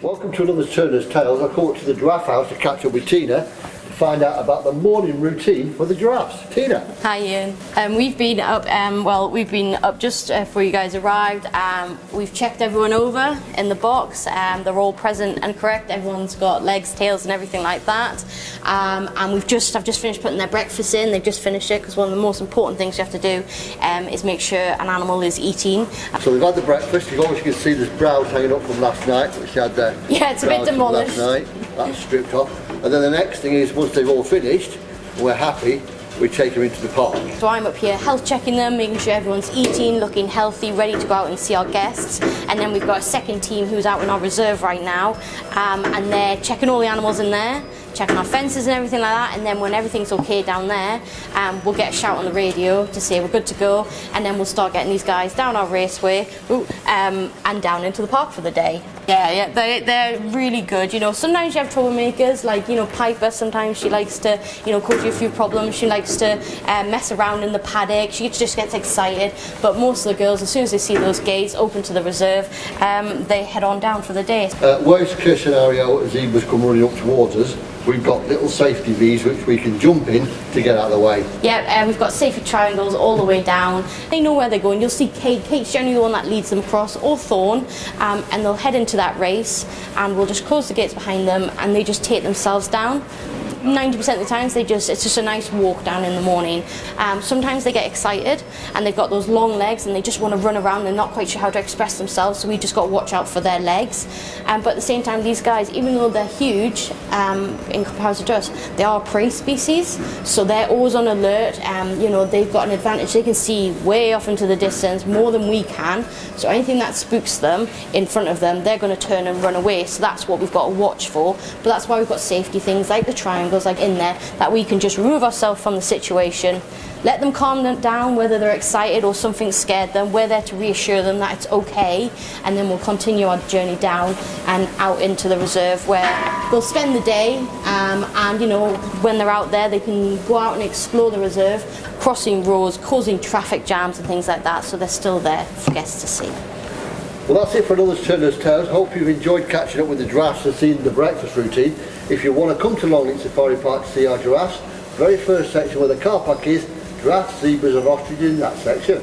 Welcome to another Turner's Tales. I come up to the giraffe house to catch up with Tina to find out about the morning routine for the giraffes. Tina. Hi Ian. We've been up just before you guys arrived. We've checked everyone over in the box. They're all present and correct. Everyone's got legs, tails and everything like that. And I've just finished putting their breakfast in. They've just finished it because one of the most important things you have to do is make sure an animal is eating. So they've had the breakfast. You obviously can see there's browse hanging up from last night, which had yeah, it's a bit demolished. Last night. That's stripped off. And then the next thing is, once they've all finished, we're happy, we take them into the park. So I'm up here health checking them, making sure everyone's eating, looking healthy, ready to go out and see our guests. And then we've got a second team who's out in our reserve right now, and they're checking all the animals in there, checking our fences and everything like that. And then when everything's okay down there, we'll get a shout on the radio to say we're good to go, and then we'll start getting these guys down our raceway and down into the park for the day. Yeah, they're really good. You know, sometimes you have troublemakers, like, you know, Piper. Sometimes she likes to, you know, cause you a few problems. She likes to mess around in the paddock. She just gets excited. But most of the girls, as soon as they see those gates open to the reserve, they head on down for the day. Worst case scenario, zebras come running up towards us. We've got little safety V's which we can jump in to get out of the way. Yeah, we've got safety triangles all the way down. They know where they're going. You'll see Kate. Kate's generally the one that leads them across, or Thorn, and they'll head into that race, and we'll just close the gates behind them, and they just take themselves down. 90% of the times it's just a nice walk down in the morning. Sometimes they get excited and they've got those long legs and they just want to run around. They're not quite sure how to express themselves, so we just got to watch out for their legs. But at the same time, these guys, even though they're huge in comparison to us, they are a prey species, so they're always on alert. You know, they've got an advantage. They can see way off into the distance, more than we can, so anything that spooks them in front of them, they're going to turn and run away. So that's what we've got to watch for. But that's why we've got safety things like the triangle, like in there, that we can just remove ourselves from the situation, let them calm them down, whether they're excited or something scared them. We're there to reassure them that it's okay, and then we'll continue our journey down and out into the reserve, where they'll spend the day, and you know, when they're out there they can go out and explore the reserve, crossing roads, causing traffic jams and things like that, so they're still there for guests to see. Well, that's it for another Turner's Tales. Hope you've enjoyed catching up with the giraffes and seeing the breakfast routine. If you want to come to Longleat Safari Park to see our giraffes, very first section where the car park is, giraffes, zebras and ostriches in that section.